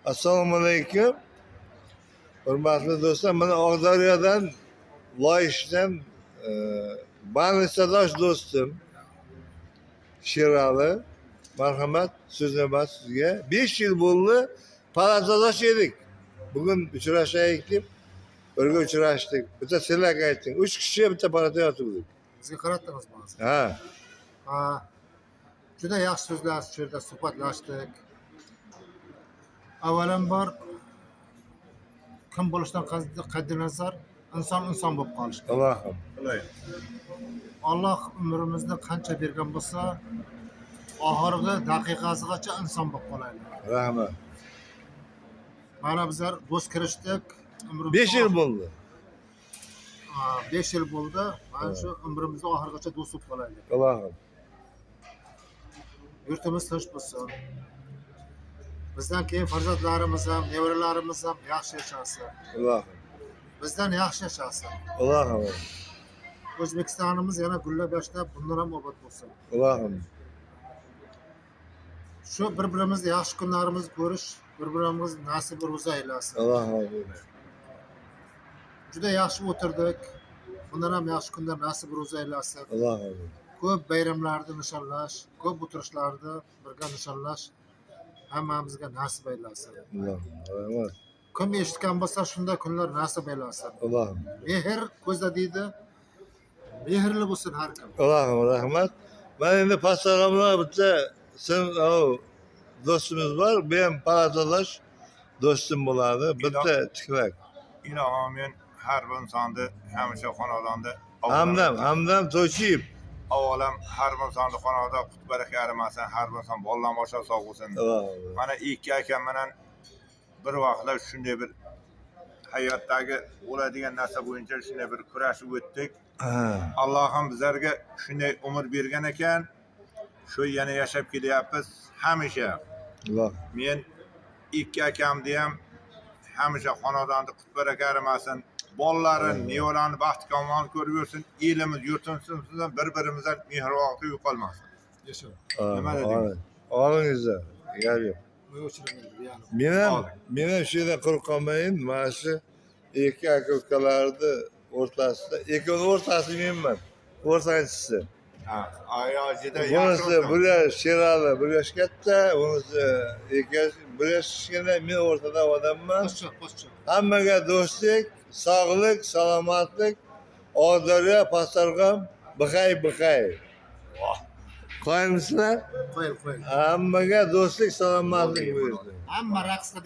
Assalomu alaykum. Hurmatli do'stlar, mana Oqdaryodan Loyishdan Banisadosh do'stim Sherali, marhamat, so'z navbat sizga. 5 yil bo'ldi, palatadosh edik. Bugun uchrashaylik deb birga uchrashdik. Bitta senlar aytding. 3 kishi bitta palata yotibdik. Bizga qaratdingiz hozir. Ha. Juda yaxshi so'zlar, shu yerda suhbatlashdik. Avvalambor kim bo'lishidan qat'iy nazar inson bo'lib qolish kerak. Allohim. Alloh umrimizni qancha bergan bo'lsa, oxirgi daqiqasigacha inson bo'lib qolaylik. Rahmat. Mana bizlar do'st kirishdik. 5 yil bo'ldi. 5 yil bo'ldi. Mana shu umrimizni oxirigacha do'st bo'lib qolaylik. Allohim. Yurtimiz tinch bo'lsin. Bizdan keyin farzandlarimiz ham, nevaralarimiz ham yaxshi yashasin. Allohim. Bizdan yaxshi yashasin. Allohim. O'zbekistonimiz yana gullab yashnab, bundan ham obod bo'lsin. Allohim. Shu bir-birimizni yaxshi kunlarimizni ko'rish, bir-birimiz nasib ro'za aylasin. Allohim. Juda yaxshi o'tirdik. Bundan ham yaxshi kunlar nasib ro'za aylasin. Allohim. Ko'p bayramlarni nishonlash, ko'p o'tirishlarni birga nishonlash hammamizga nasib aylasin. Allohim. Rahmat. Kim eshitgan bo'lsa, shunday kunlar nasib aylasin. Allohim. Mehr ko'zda deydi. Mehrli bo'lsin har kim. Allohim rahmat. Ben endi pastag'amlar bitta sen do'stimiz bor, bu ham palatadosh do'stim bo'ladi. Bitta tiklak. Ilohim men har bir insonni hamisha xonadonda Hamdam To'chiyev. avvalam har bir insonni xonadonda qut baraka arimasin, har bir inson boladan boshqa sog' bo'lsin. Allohim. Mana ikki akam bilan bir vaqtlar shunday bir hayotdagi bo'ladigan narsa bo'yicha shunday bir kurashib o'tdik. Allohim bizlarga shunday umr bergan ekan, shu yana yashab kelyapmiz hamisha. Alloh. Men ikki akamni ham hamisha xonadonda qut baraka arimasin. Bolalarni, nevarani baxt kamol ko'rib yursin, elimiz, yurtimiz bir-birimizdan mehribonlik yo'qolmasin. Yasha. Nima deding? Olingizlar. Gap yo'q. Yani. Men ham shu yerda qurib qolmayin. Mana shu ikki aka-ukalarni o'rtasida, ikkovining o'rtasi menman. O'rtanchisi. Ayojida Bunisi bir yosh Sherali, bir yosh katta, bunisi ikki yosh, bir yosh kichkina, men o'rtada odamman. Po'stcha. Hammaga do'stlik, sog'lik, salomatlik, Oqdaryo, Pastarg'am, biqay. Qo'yamizlar? Qo'y. Hammaga do'stlik, salomatlik buyursin. Hamma raqsda